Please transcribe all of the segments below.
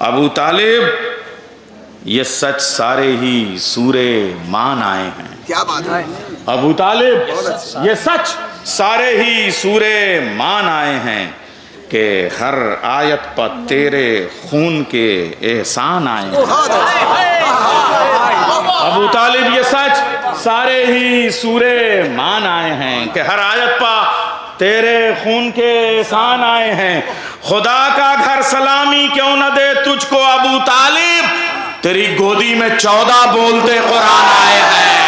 अबू तालिब ये सच सारे ही सूरे मान आए हैं। क्या बात है। अबू तालिब ये सच सारे ही सूरे मान आए हैं कि हर आयत पर तेरे खून के एहसान आए हैं। अबू तालिब ये सच सारे ही सूरे मान आए हैं कि हर आयत पर तेरे खून के एहसान आए हैं। खुदा का घर सलामी क्यों न दे तुझको अबू तालिब, तेरी गोदी में 14 बोलते कुरान आए हैं।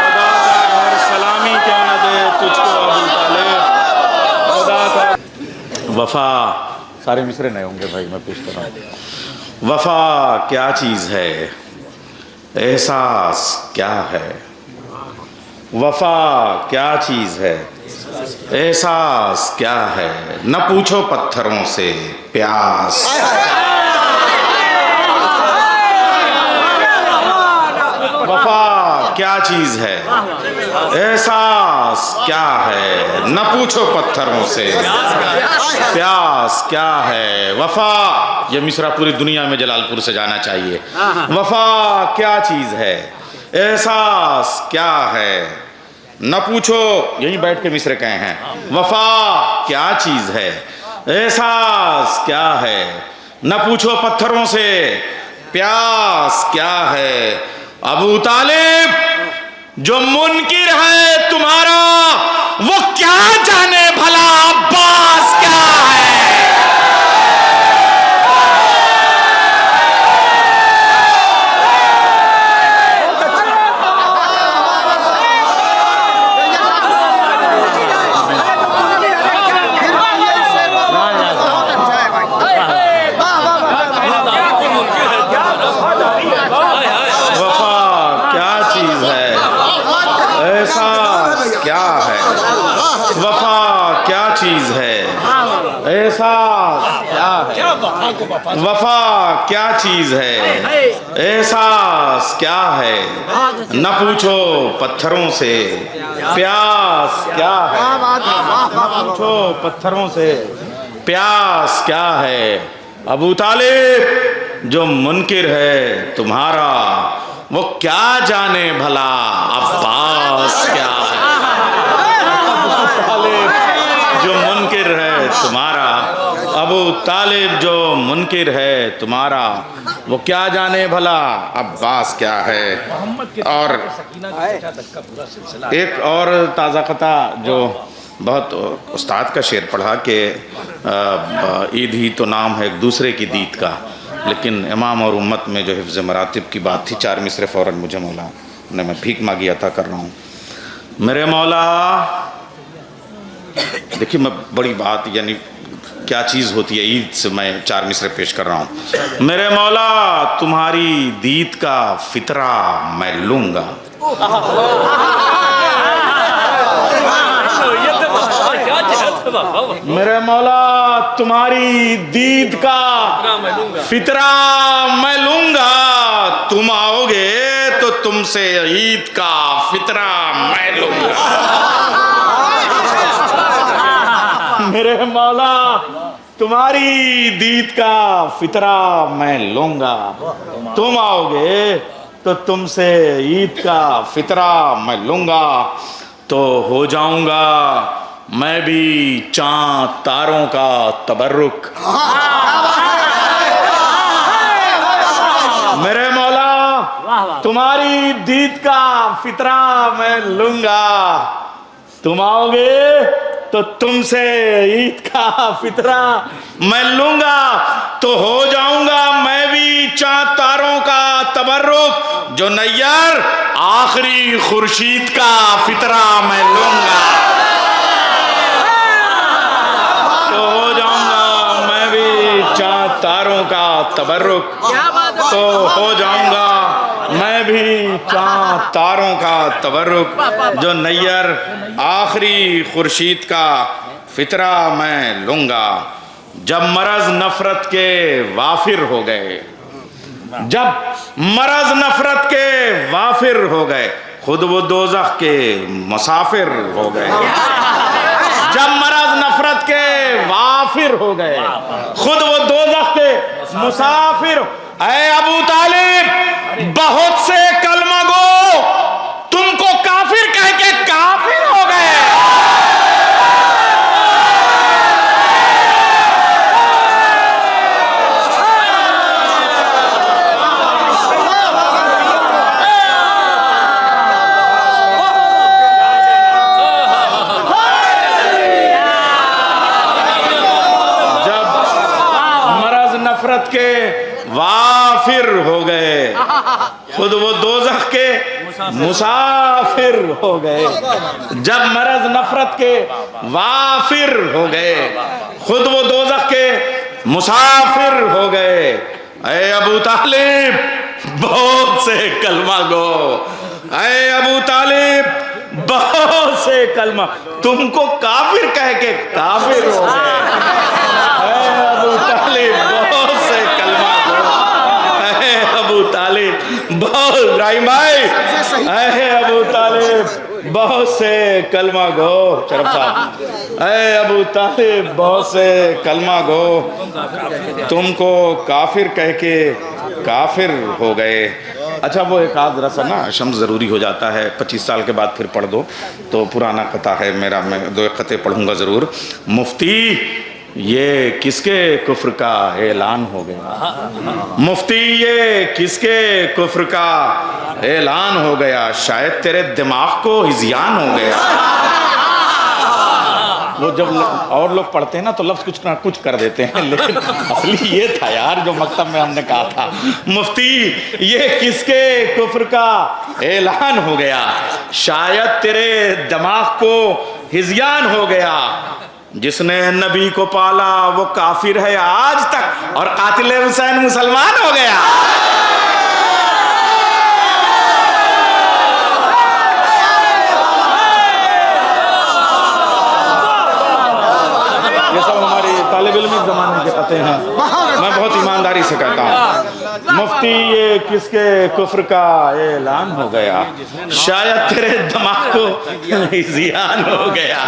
खुदा का घर सलामी क्यों न दे तुझको अबू तालिब, खुदा का वफा। सारे मिसरे नए होंगे भाई, मैं पेश कर रहा हूँ। वफा क्या चीज़ है, एहसास क्या है। वफा क्या चीज़ है, एहसास क्या है। न पूछो पत्थरों से प्यास। वफा क्या चीज़ है, एहसास क्या है। न पूछो पत्थरों से प्यास क्या है। वफा ये मिसरा पूरी दुनिया में जलालपुर से जाना चाहिए। वफा क्या चीज़ है, एहसास क्या है। न पूछो, यहीं बैठ के मिसरे कहे हैं। वफा क्या चीज़ है, एहसास क्या है। न पूछो पत्थरों से प्यास क्या है। अबू तालिब जो मुनकिर है तुम्हारा, वो क्या जाने भला अब्बास क्या है। वफा क्या चीज़ है, एहसास क्या है। वफा क्या चीज़ है, एहसास क्या है। न पूछो पत्थरों से प्यास क्या है। न पूछो पत्थरों से प्यास क्या है। अबू तालिब जो मुनकिर है तुम्हारा, वो क्या जाने भला अब्बास क्या है। जो मुनकिर है तुम्हारा, अबू तालिब जो मुनकिर है तुम्हारा, वो क्या जाने भला अब्बास क्या है। और एक और ताज़ा कथा जो बहुत उस्ताद का शेर पढ़ा कि ईद ही तो नाम है एक दूसरे की दीद का, लेकिन इमाम और उम्मत में जो हिफ्ज़ मरातिब की बात थी, 4 मिसरे फ़ौरन मुझे मौला ने, मैं भीख मांगी अता कर रहा हूँ। मेरे मौला, देखिए मैं बड़ी बात यानी क्या चीज़ होती है ईद से मैं 4 मिसरे पेश कर रहा हूँ। मेरे मौला तुम्हारी दीद का फितरा मैं लूँगा। मेरे मौला तुम्हारी दीद का फितरा मैं लूँगा। तुम आओगे तो तुमसे ईद का फितरा मैं लूँगा। मेरे मौला तुम्हारी दीद का फितरा मैं लूँगा। तुम आओगे तो तुमसे ईद का फितरा मैं लूँगा। तो हो जाऊँगा मैं भी चाँद तारों का तबर्रुक। मेरे मौला तुम्हारी दीद का फितरा मैं लूँगा। तुम आओगे तो तुमसे ईद का फितरा मैं लूँगा। तो हो जाऊँगा मैं भी चाँद तारों का तबर्रुक। जो नैयर आखिरी खुर्शीद का फितरा मैं लूँगा। तो हो जाऊँगा मैं भी चाँद तारों का तबर्रुक। तो हो जाऊँगा मैं भी चाँद तारों का तबर्रुक। जो नैयर आखिरी खुर्शीद का फितरा मैं लूँगा। जब मरज नफरत के वाफिर हो गए, जब मरज नफरत के वाफिर हो गए, खुद वो दोज़ख के मुसाफिर हो गए। जब मरज नफरत के काफिर हो गए, खुद वो दोज़ख के मुसाफिर। ऐ अबू तालिब, बहुत से कलमा गो तुमको काफिर कह के काफिर हो गए। नफरत के वाफिर हो गए, खुद वो दोज़ख के मुसाफिर हो गए। जब मरज नफरत के वाफिर हो गए, खुद वो दोज़ख के मुसाफिर हो गए। ऐ अबू तालिब, बहुत से कलमा गो, ऐ अबू तालिब, बहुत से कलमा तुमको काफिर कह के काफिर हो गए। ऐ अबू तालिब, बहुत से कलमा गो, ऐ अबू तालिब, बहुत इब्राहिम भाई, ऐ अबू तालिब, बहुत से कलमा गो, शरफ साहब, ऐ अबू तालिब, बहुत से कलमा गो तुमको काफिर कह के काफिर हो गए। अच्छा, वो एक आध रसा ना शम्स ज़रूरी हो जाता है, 25 साल के बाद फिर पढ़ दो, तो पुराना कथा है मेरा, मैं 2 कते पढ़ूंगा ज़रूर। मुफ्ती, ये किसके कुफ्र का ऐलान हो गया? मुफ्ती, ये किसके कुफ्र का ऐलान हो गया? शायद तेरे दिमाग को हिज़यान हो गया। वो जब और लोग पढ़ते हैं ना तो लफ्ज़ कुछ ना कुछ कर देते हैं, लेकिन असली ये था यार जो मकतब में हमने कहा था। मुफ्ती, ये किसके कुफ्र का ऐलान हो गया? शायद तेरे दिमाग को हिज़यान हो गया। जिसने नबी को पाला वो काफिर है आज तक, और कातिल हुसैन मुसलमान हो गया। ये सब हमारे तालिब इल्मी ज़माने के कते हैं, मैं बहुत ईमानदारी से कहता हूँ। मुफ्ती, ये किसके कुफ्र का ऐलान हो गया? शायद तेरे दिमाग को हिज़यान हो गया।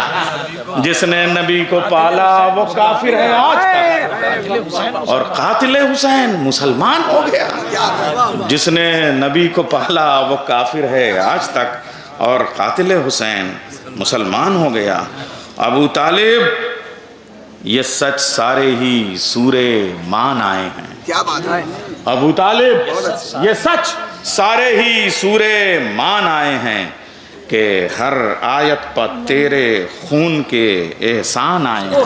जिसने नबी को पाला वो काफिर है आज तक, और कातिल हुसैन मुसलमान हो गया। जिसने नबी को पाला वो काफिर है आज तक, और कातिल हुसैन मुसलमान हो गया। अबू तालिब, ये सच सारे ही सूरे मान आए हैं। क्या बात है अबू तालिब, ये सच सारे ही सूरे मान आए हैं कि हर आयत पर तेरे खून के एहसान आए हैं।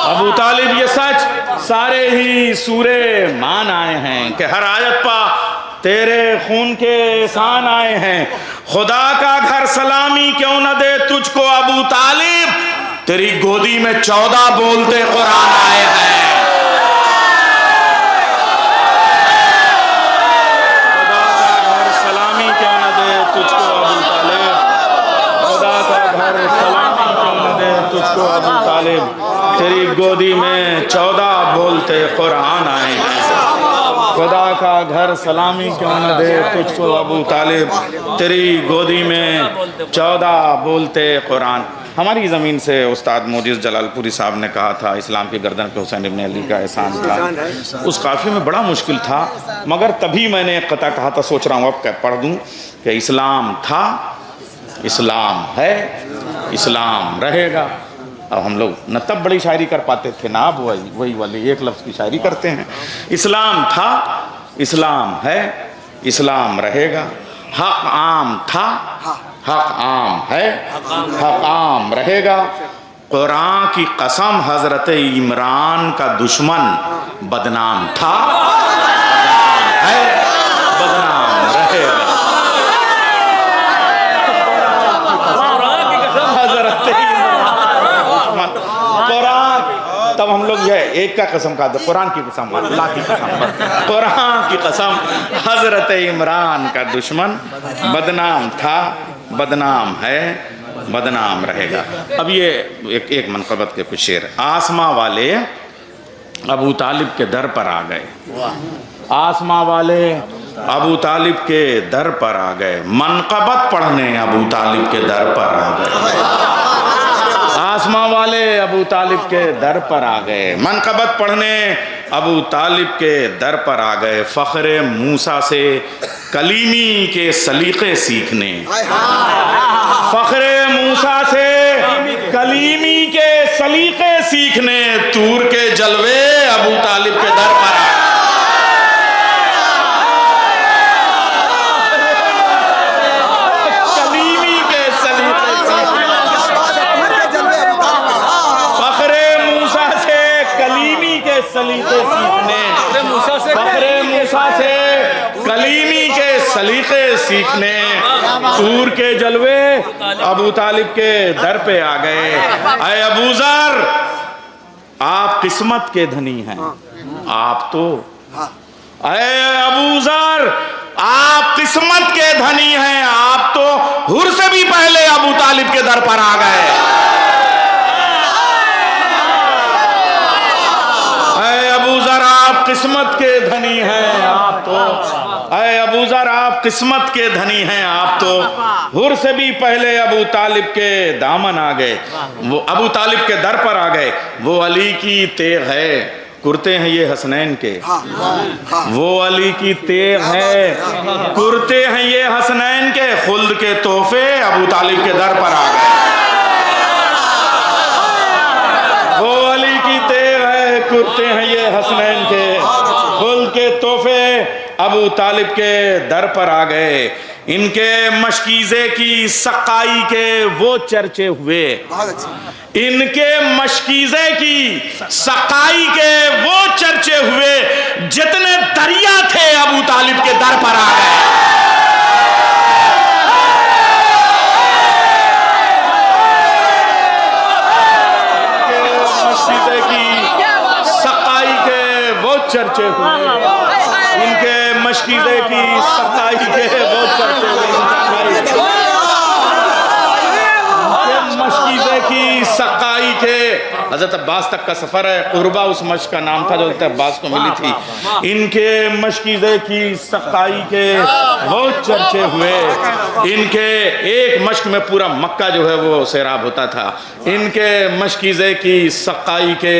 अबू तालिब, ये सच सारे ही सूरे मान आए हैं कि हर आयत पर तेरे खून के एहसान आए हैं। खुदा का घर सलामी क्यों न दे तुझको अबू तालिब, तेरी गोदी में 14 बोलते कुरान आए हैं। खुदा का घर सलामी क्यों न दे तुझको अबू तालिब, खुदा का घर सलामी क्यों न दे तुझको अबू तालिब, तेरी गोदी में 14 बोलते कुरान आए हैं। खुदा का घर सलामी क्यों न दे तुझको अबू तालिब, तेरी गोदी में 14 बोलते कुरान। हमारी ज़मीन से उस्ताद मोजिज़ जलालपुरी साहब ने कहा था इस्लाम की गर्दन पे हुसैन इब्न अली का एहसान था। उस काफ़ी में बड़ा मुश्किल था, मगर तभी मैंने एक कता कहा था, सोच रहा हूँ अब पढ़ दूँ कि इस्लाम था, इस्लाम है, इस्लाम रहेगा। अब हम लोग न तब बड़ी शायरी कर पाते थे ना, अब वही वाली एक लफ्ज़ की शायरी करते हैं। इस्लाम था, इस्लाम है, इस्लाम रहेगा। हक आम था, हक आम है, हक आम रहेगा। कुरान की कसम हज़रत इमरान का दुश्मन बदनाम था, बदनाम है, बदनाम रहेगा। हज़रत इमरान, कुरान, तब हम लोग यह एक का कसम खा दो, कुरान की कसम, अल्लाह की कसम, कुरान की कसम, हज़रत इमरान का दुश्मन बदनाम था, बदनाम है, बदनाम रहेगा। अब ये एक मनक़बत के कुछ शेर। आसमां वाले अबू तालिब के दर पर आ गए, आसमां वाले अबू तालिब के दर पर आ गए, मनक़बत पढ़ने अबू तालिब के दर पर आ गए। आसमां वाले अबू तालिब के दर पर आ गए, मनकबत पढ़ने अबू तालिब के दर पर आ गए, फ़ख्र मूसा से कलीमी के सलीक़े सीखने, फ़ख्र मूसा से कलीमी के सलीक़े सीखने तूर के जलवे अबू तालिब के दर पर आ गए। सलीक़े सीखने, फ़ख्र मूसा से कलीमी के सलीक़े सीखने तूर के जलवे अबू तालिब के दर पे आ गए। अय अबू ज़र, आप किस्मत के धनी हैं, आप तो, अय अबू ज़र, आप किस्मत के धनी हैं, आप तो हुर से भी पहले अबू तालिब के दर पर आ गए। किस्मत के धनी हैं आप तो, अय अबू ज़र, आप किस्मत के धनी हैं, आप तो हुर से भी पहले अबू तालिब के दामन आ गए, वो अबू तालिब के दर पर आ गए। वो अली की तेग है, कुर्ते हैं ये हसनैन के, वो अली की तेग है, कुर्ते हैं ये हसनैन के, खुल्द के तोहफे अबू तालिब के दर पर आ गए। वो अली की तेग है, कुर्ते हैं ये हसनैन के, खुल्द के तोहफे अबू तालिब के दर पर आ गए। इनके मशकीज़े की सकाई के वो चर्चे हुए, इनके मशकीज़े की सकाई के वो चर्चे हुए, जितने दरिया थे अबू तालिब के दर पर आ गए। मशकीज़े की सकाई के वो चर्चे हुए, इनके मशकीज़े की सकाई के वो चर्चे हुए, मशकीज़े की सकाई के। हज़रत अब्बास तक का सफ़र है, कुर्बा उस मश्क का नाम था जो हज़रत अब्बास को मिली थी। इनके मशकीज़े की सकाई के वो चर्चे हुए, इनके एक मश्क में पूरा मक्का जो है वो सैराब होता था। इनके मशकीज़े की सकाई के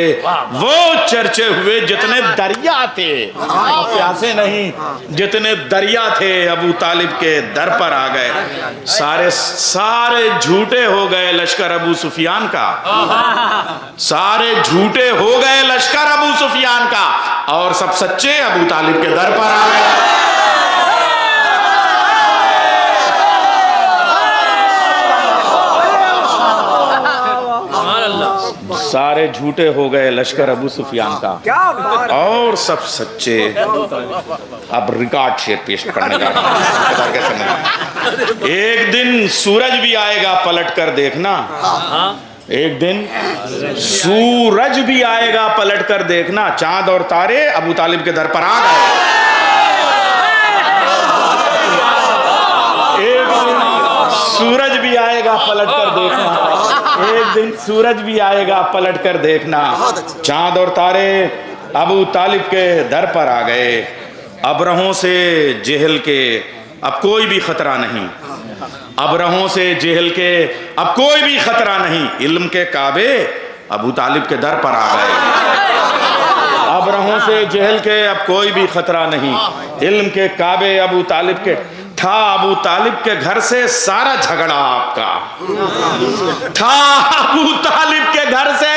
वो चर्चे हुए, जितने दरिया थे, प्यासे नहीं, जितने दरिया थे अबू तालिब के दर पर आ गए। सारे सारे झूठे हो गए लश्कर अबू सुफियान का, सारे झूठे हो गए लश्कर अबू सुफियान का, और सब सच्चे अबू तालिब के दर पर आ गए। सारे झूठे हो गए लश्कर अबू सुफियान का, और सब सच्चे। अब रिकॉर्ड शेर पेश करने का एक दिन सूरज भी आएगा, पलट कर देखना, एक दिन सूरज भी आएगा, पलट कर देखना, चांद और तारे अबू तालिब के दर पर आ गए। एक दिन सूरज भी आएगा, पलट कर देखना, एक दिन सूरज भी आएगा, पलट कर देखना, चांद और तारे अबू तालिब के दर पर आ गए। अबरहों से जेहल के अब कोई भी खतरा नहीं, अबरहों से जेहल के अब कोई भी खतरा नहीं, इल्म के काबे अबू तालिब के दर पर आ गए। अबरहों से जेहल के अब कोई भी खतरा नहीं, इल्म के काबे अबू तालिब के। था अबू तालिब के घर से सारा झगड़ा आपका, था अबू तालिब के घर से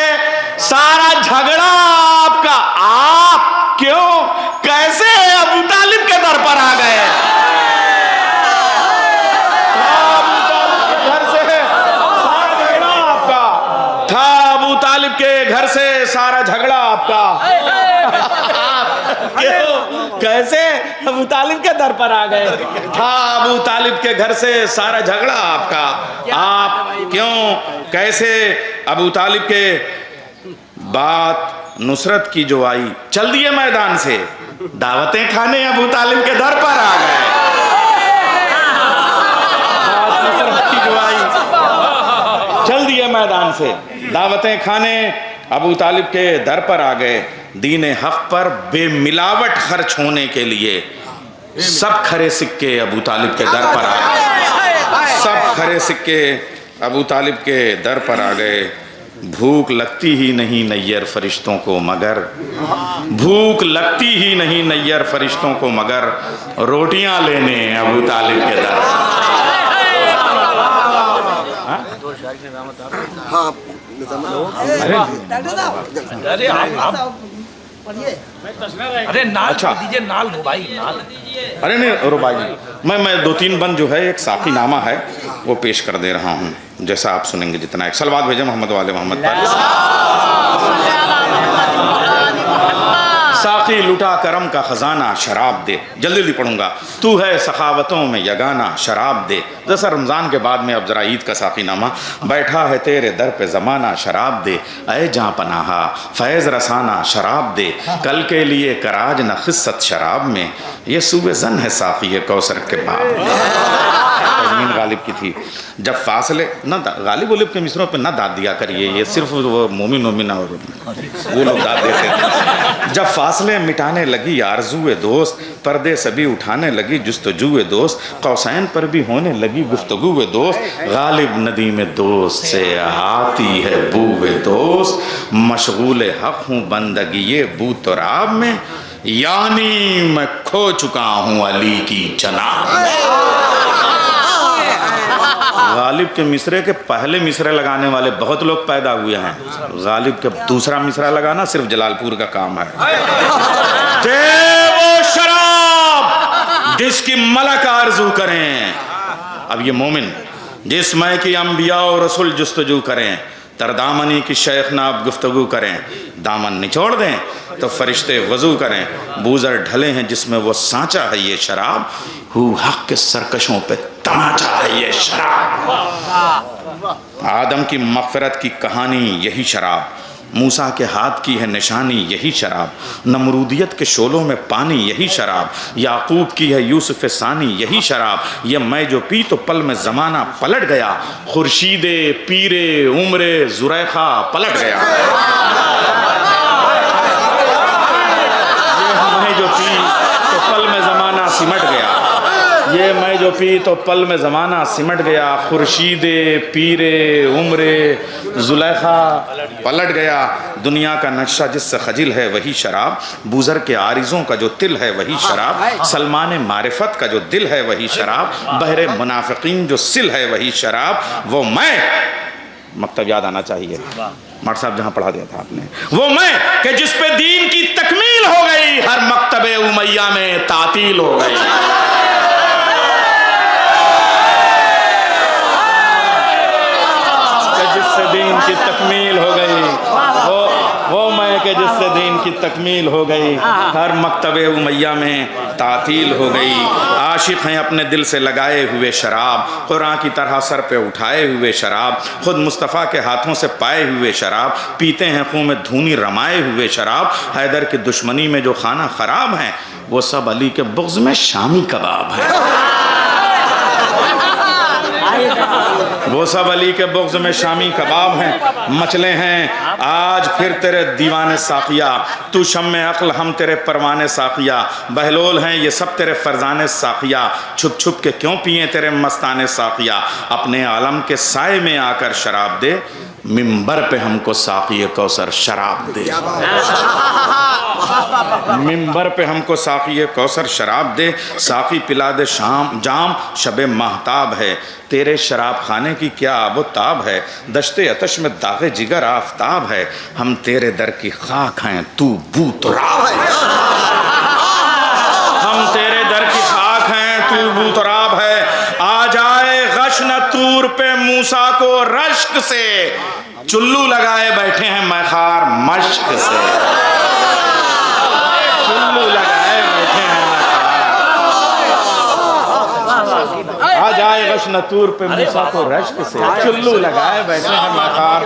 सारा झगड़ा आपका, आप क्यों कैसे अबू तालिब के दर पर आ गए? अबू तालिब के घर से सारा झगड़ा आपका, था अबू तालिब के घर से सारा झगड़ा आपका, क्यों कैसे अबू तालिब के दर पर आ गए? था अबू तालिब के घर से सारा झगड़ा आपका, आप क्यों कैसे अबू तालिब के। बात नुसरत की जो आई, चल दिए मैदान से, दावतें खाने अबू तालिब के दर पर आ गए। बात नुसरत की जो आई, चल दिए मैदान से, दावतें खाने अबू तालिब के दर पर आ गए। दीन हक पर बेमिलावट खर्च होने के लिए सब खरे सिक्के अबू तालिब के दर पर आ गए, सब खरे सिक्के अबू तालिब के दर पर आ गए। भूख लगती ही नहीं नैयर फरिश्तों को मगर, भूख लगती ही नहीं नैयर फरिश्तों को मगर रोटियां लेने अबू तालिब के दर। अरे आप अरे नाल अच्छा दीजिए, नाल दो भाई, नाल। अरे नहीं रुबाई मैं दो तीन बंद जो है एक साफी नामा है वो पेश कर दे रहा हूँ, जैसा आप सुनेंगे जितना। एक सलवात भेजे मोहम्मद वाले मोहम्मद पर। साकी लुटा करम का खजाना शराब दे, जल्दी जल्दी पढ़ूंगा। तू है सखावतों में यगाना शराब दे। जैसा रमज़ान के बाद में अब जरा ईद का साकी नामा। बैठा है तेरे दर पे ज़माना शराब दे, ऐ जां पनाहा फैज़ रसाना शराब दे। कल के लिए कराज न खिस्सत शराब में, ये सूबे जन है साकी कौसर के बाब। तज़मीन गालिब की थी। जब फासले न गालिब वलिब के मिसरों पे न दाद दिया करिए, ये सिर्फ वो मोमिन वोमिन और वो लोग दाद देते थे। जब फासले मिटाने लगी आरज़ूए दोस्त, पर्दे सभी उठाने लगी जुस्तजूए दोस्त, कौसैन पर भी होने लगी गुफ्तगूए दोस्त। गालिब नदी में दोस्त से आती है बूए दोस्त, मशगूल हक़ हूँ बंदगी ये बू तुराब में, यानी मैं खो चुका हूँ अली की जनाब। गालिब के मिसरे के पहले मिसरे लगाने वाले बहुत लोग पैदा हुए हैं, गालिब के दूसरा मिसरा लगाना सिर्फ जलालपुर का काम है। दे वो शराब जिसकी मलक आरजू करें, अब ये मोमिन जिस मैं की अंबिया और रसूल जुस्तजू करें, तरदामनी की शेख नाब गुफ्तगू करें, दामन निचोड़ दें तो फरिश्ते वजू करें, बूजर ढले हैं जिसमें वो सांचा है ये शराब, हु हक के सरकशों पे तमाचा है ये शराब। आदम की मग़फ़िरत की कहानी यही शराब, मूसा के हाथ की है निशानी यही शराब, नमरूदियत के शोलों में पानी यही शराब, याकूब की है यूसुफ़ सानी यही शराब। ये मैं जो पी तो पल में ज़माना पलट गया, खुर्शीदे पीरे उम्रे ज़ुरैखा पलट गया। ये मैं जो पी तो पल में ज़माना सिमट गया, ये मैं जो पी तो पल में ज़माना सिमट गया, खुर्शीदे पीरे उम्रे ज़ुलैखा पलट गया। दुनिया का नक्शा जिससे खजिल है वही शराब, बूज़र के आरिज़ों का जो तिल है वही शराब, सलमान मारिफत का जो दिल है वही शराब, बहरे मुनाफिकीन जो सिल है वही शराब। वो मैं, मकतब याद आना चाहिए मर साहब जहाँ पढ़ा दिया था आपने, वो मैं कि जिस पे दीन की तकमील हो गई, हर मकतबे उमैया में तातील हो गई। जिससे दीन की तकमील हो गई, वो मैं के जिससे दीन की तकमील हो गई, हर मकतबे उमैया में तातील हो गई। आशिक हैं अपने दिल से लगाए हुए शराब, कुरान की तरह सर पे उठाए हुए शराब, खुद मुस्तफ़ा के हाथों से पाए हुए शराब, पीते हैं खून में धूनी रमाए हुए शराब। हैदर की दुश्मनी में जो खाना ख़राब है, वो सब अली के बुग़्ज़ में शामी कबाब है। वो सब अली के बुग़्ज़ में शामी कबाब हैं। मचले हैं आज फिर तेरे दीवाने साक़िया, तू शम्मे अक्ल हम तेरे परवाने साक़िया, बहलोल हैं ये सब तेरे फ़रज़ाने साक़िया, छुप छुप के क्यों पिए तेरे मस्ताने साक़िया। अपने आलम के साए में आकर शराब दे, मिंबर पे हमको साक़ी कौसर शराब दे। मिंबर पे हमको साक़ी कौसर शराब दे, साक़ी पिला दे शाम जाम शबे महताब है, तेरे शराब खाने की क्या आबो ताब है, दश्ते अतश में दागे जिगर आफ्ताब है, हम तेरे दर की खाक हैं तू बू तुराब है। हम तेरे दर की खाक हैं तू बू तुराब है। आ जाए गश्न तूर पे मूसा को रश्क से, चुल्लू लगाए बैठे हैं मैखार मश्क से। चुल्लू लगाए बैठे हैं मैखार, आ जाए गश्न तूर पे मूसा को रश्क से, चुल्लू लगाए बैठे हैं मैखार।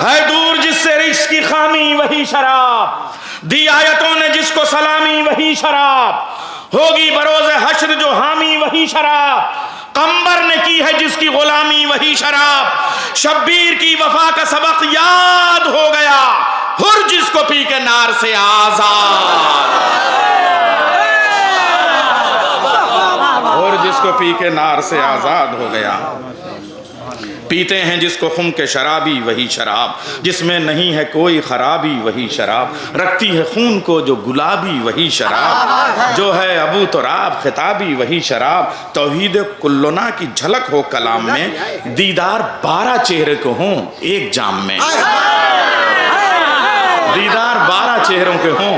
है दूर जिससे रिश्क की खामी वही शराब, दी आयतों ने जिसको सलामी वही शराब, होगी बरोज़े हश्र जो हामी वही शराब, कंबर ने की है जिसकी गुलामी वही शराब। शब्बीर की वफा का सबक याद हो गया, हुर जिसको पी के नार से आजाद, हुर जिसको पी के नार से आजाद हो गया। पीते हैं जिसको खुम के शराबी वही शराब, जिसमें नहीं है कोई खराबी वही शराब, रखती है खून को जो गुलाबी वही शराब, जो है अबू तुराब खिताबी वही शराब। तौहीद कुल्लुना की झलक हो कलाम में, दीदार 12 चेहरे को हों एक जाम में, दीदार 12 चेहरों के हों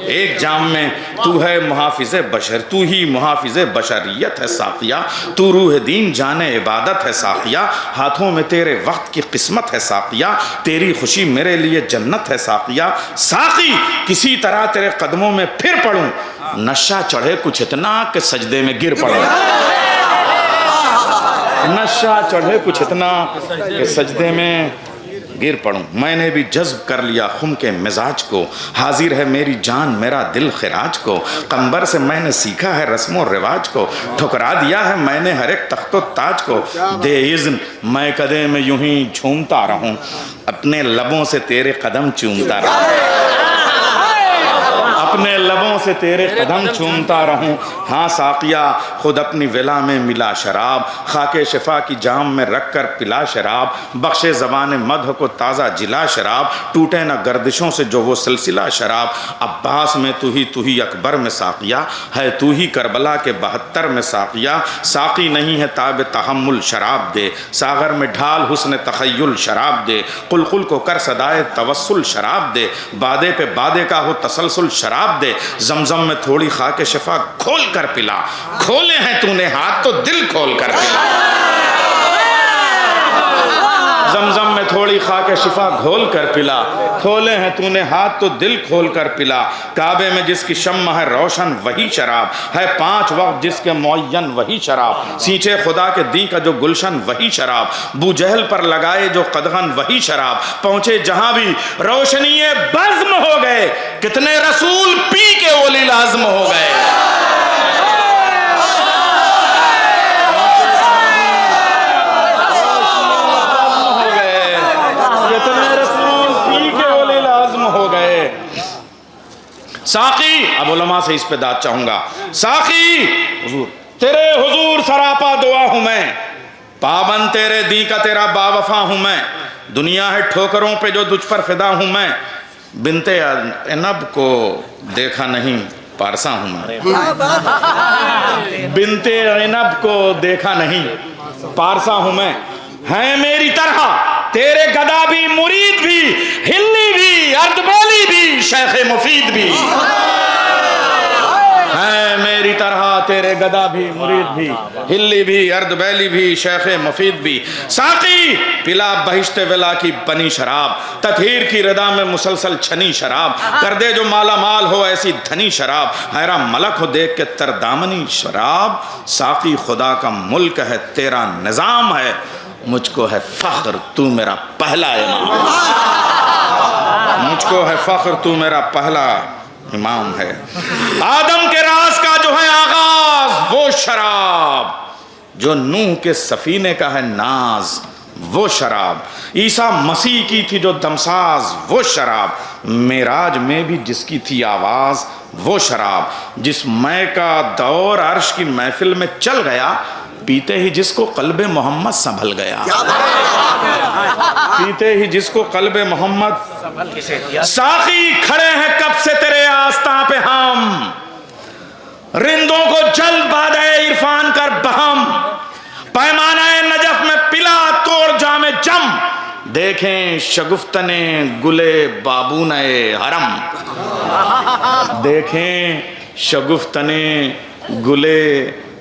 एक जाम में। तू है मुहाफिज़े बशर, तू ही मुहाफिज़े बशरियत है साक़िया, तू रूह दीन जाने इबादत है साक़िया, हाथों में तेरे वक्त की किस्मत है साक़िया, तेरी खुशी मेरे लिए जन्नत है साक़िया। साक़ी किसी तरह तेरे कदमों में फिर पड़ूं, नशा चढ़े कुछ इतना कि सजदे में गिर पड़ूं, नशा चढ़े कुछ इतना कि सजदे में गिर पड़ूं। मैंने भी जज्ब कर लिया खुम के मिजाज को, हाजिर है मेरी जान मेरा दिल खिराज को, कंबर से मैंने सीखा है रस्म और रिवाज को, ठुकरा दिया है मैंने हर एक तख्तो ताज को। दे इज़्न मैं कदे में यूं ही झूमता रहूं, अपने लबों से तेरे कदम चूमता रहूं, अपने लबों से तेरे कदम चूमता रहूं। हाँ साक़िया खुद अपनी विला में मिला शराब, खाके शिफा की जाम में रख कर पिला शराब, बख्शे ज़बान मदह को ताज़ा जिला शराब, टूटे न गर्दिशों से जो वो सिलसिला शराब। अब्बास में तू ही अकबर में साक़िया, है तू ही करबला के 72 में साक़िया। साक़ी नहीं है ताब तहम्मुल शराब दे, सागर में ढाल हुस्न तख़य्युल शराब दे, कुल को कर सदाए तवस्सुल शराब दे, बादे पे बादे का हो तसलसल शराब दे। जमजम में थोड़ी खाके शिफा खोल कर पिला, खोले हैं तूने हाथ तो दिल खोल कर पिला, जमजम में थोड़ी खाके शिफा घोल कर पिला, खोले हैं तूने हाथ तो दिल खोल कर पिला। काबे में जिसकी शम्मा है रोशन वही शराब, है 5 वक्त जिसके मुअय्यन वही शराब, सींचे खुदा के दी का जो गुलशन वही शराब, बूजहल पर लगाए जो कदगन वही शराब। पहुंचे जहां भी रोशनी बज़्म हो गए, कितने रसूल पी के ओली लाज़म हो गए, साक़ी। अब उलमा से इस पे दाद चाहूंगा, साक़ी हुजूर तेरे हुजूर सरापा दुआ हूं मैं, पाबंद तेरे दी का तेरा बावफा हूं मैं, दुनिया है ठोकरों पे जो तुझ पर फिदा हूं मैं, बिनते अनब को देखा नहीं पारसा हूं मैं, बिनते अनब को देखा नहीं पारसा हूं मैं। है मेरी तरह तेरे गदा भी मुरीद भी, हिल्ली भी अर्दबैली भी शेख मुफीद भी, है मेरी तरह तेरे गदा भी मुरीद भी, हिल्ली भी अर्दबैली भी शेख मुफीद भी। साक़ी पिला बहिश्ते विला की बनी शराब, तथहीर की रदा में मुसलसल छनी शराब, कर दे जो माला माल हो ऐसी धनी शराब, हैरा मलक हो देख के तरदामनी शराब। साक़ी खुदा का मुल्क है तेरा निज़ाम है, मुझको है फ़ख्र तू मेरा पहला इमाम, मुझको है फ़ख्र तू मेरा पहला इमाम है। आदम के राज का जो है आगाज वो शराब, जो नूह के सफीने का है नाज वो शराब, ईसा मसीह की थी जो दमसाज वो शराब, मेराज में भी जिसकी थी आवाज़ वो शराब, जिस मैं का दौर अर्श की महफिल में चल गया, पीते ही जिसको कल्बे मोहम्मद संभल गया, पीते ही जिसको कल्बे मोहम्मद। साक़ी खड़े हैं कब से तेरे आस्था पे हम, रिंदों को जल बादे इरफान कर बहम, पैमाना नजफ में पिला तोड़ जामे जम, देखें शगुफ्तने गुले बाबूने हरम, देखें शगुफ्तने गुले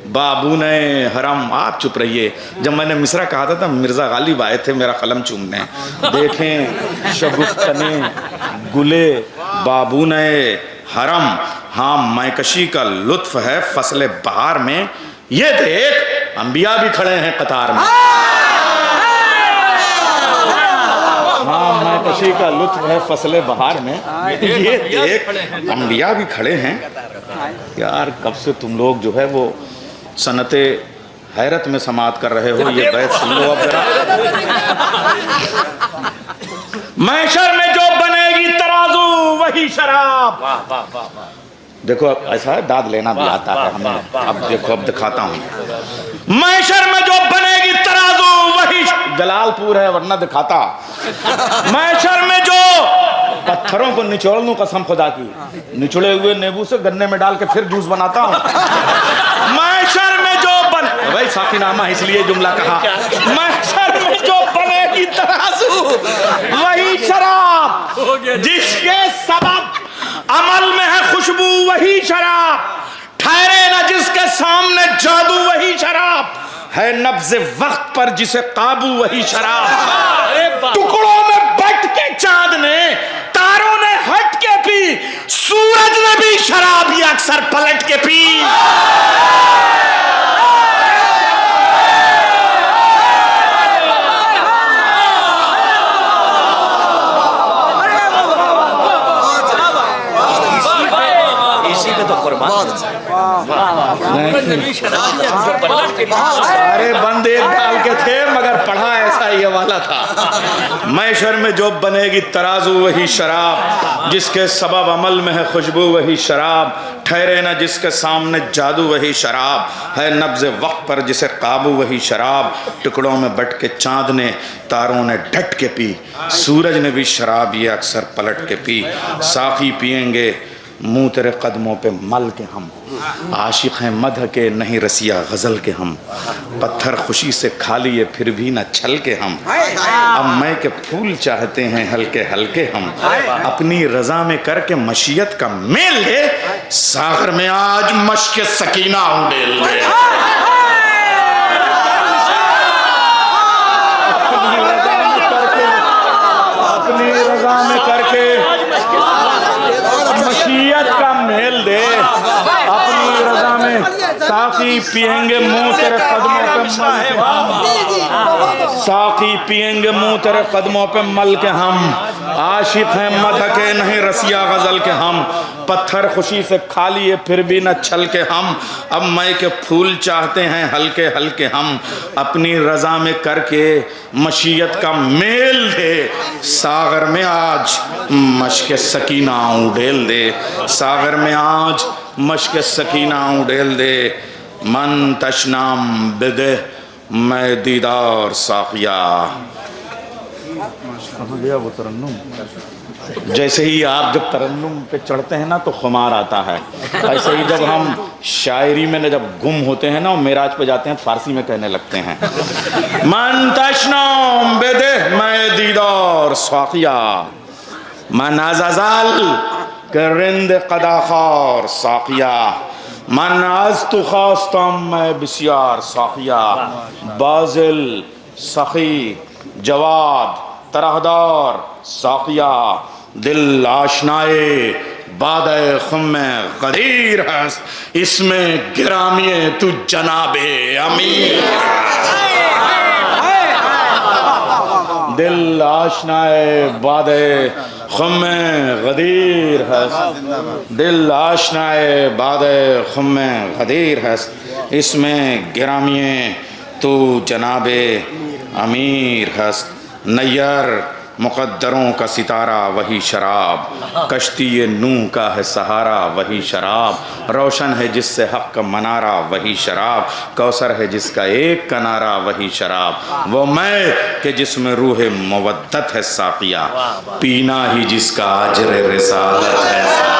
बाबू ने हरम। आप चुप रहिए, जब मैंने मिसरा कहा था मिर्ज़ा गालिब आए थे मेरा कलम चूमने, देखें शगुफ्तने गुले बाबू ने हरम, हाँ मैकशी का लुत्फ है फसले बहार में, ये देख अंबिया भी खड़े हैं कतार में, हाँ मैकशी का लुत्फ है फसले बहार में, ये देख अंबिया भी खड़े हैं। यार कब से तुम लोग जो है वो सनते हैरत में समात कर रहे हो, ये बैत सुन लो अब जरा। महशर में जो बनेगी तराजू वही शराब, देखो अब ऐसा है, दाद लेना भी आता है हमें। अब देखो, अब दिखाता हूँ। महशर में जो बनेगी तराजू वही, जलालपुर है वरना दिखाता। महशर में जो पत्थरों को निचोड़ लूं, कसम खुदा की, निचोड़े हुए नींबू से गन्ने में डाल के फिर जूस बनाता हूँ। महशर में जो बन, भाई साकिनामा इसलिए जुमला कहा, महशर में जो बनेगी तराजू वही शराब, जिसके सबब अमल में है खुशबू वही शराब, ठहरे ना जिसके सामने जादू वही शराब, है नब्ज़े वक्त पर जिसे काबू वही शराब। टुकड़ों में बट के चांद ने, तारों ने हट के पी, सूरज ने भी शराब ही अक्सर पलट के पी। सारे बंद एक डाल के थे मगर पढ़ा ऐसा ये वाला था। महशर में जो बनेगी तराजू वही शराब, जिसके सबब अमल में है खुशबू वही शराब, ठहरे ना जिसके सामने जादू वही शराब, है नब्ज़े वक्त पर जिसे काबू वही शराब, टुकड़ों में बट के चांद ने, तारों ने ढट के पी, सूरज ने भी शराब ये अक्सर पलट के पी। साकी पिएंगे मुँह तेरे कदमों पे मल के हम, आशिक हैं मदह के नहीं रसिया गज़ल के हम, पत्थर खुशी से खा लिए फिर भी न छल के हम, अब मैं के फूल चाहते हैं हल्के हल्के हम, अपनी रज़ा में करके मशीयत का मेल ले, सागर में आज मश्क सकीना उड़ेल ले। अपनी रज़ा में करके मशीयत का मेल दे, अपनी रज़ा में साकी पिएंगे मुंह तेरे कदमों पे मल के हम, साकी पिएंगे मुंह तेरे कदमों पे मल के हम, आशिक हैं मदह के नहीं रसिया गज़ल के हम, पत्थर खुशी से खा लिए फिर भी न छल के हम, अब मैं के फूल चाहते हैं हल्के हल्के हम, अपनी रज़ा में करके मशीयत का मेल दे, सागर में आज मश्क सकीना उड़ेल दे, सागर में आज मश्क सकीना उड़ेल दे। मन तशनाम बिदे मैं दीदार साकिया। जैसे ही आप जब तरन्नुम पे चढ़ते हैं ना तो खुमार आता है, ऐसे ही जब हम शायरी में जब गुम होते हैं ना और मेराज पे जाते हैं फारसी में कहने लगते हैं। मन तशनाम बिदे मैं दीदार साकिया, मन अज़ल के रिंद कदाखार साकिया, मन आज तो खास्तम मैं बिस्यार साकिया, बाजिल सखी जवाद तरहदार साकिया, दिल आशनाए बादे खुम्मे गदीर हस, इसमें गिरामिए तू जनाबे अमीर, दिल आशनाए बादे खुम्मे गदीर हस, दिल आशनाए बादे खुम्मे गदीर हस, इसमें गिरामिए तू जनाबे अमीर हस। नैयर मुक़द्दरों का सितारा वही शराब, कश्ती नूह का है सहारा वही शराब, रोशन है जिससे हक़ का मनारा वही शराब, कौसर है जिसका एक कनारा वही शराब, वो मैं कि जिसमें रूह मवद्दत है साक़िया, पीना ही जिसका अजर रिसालत है।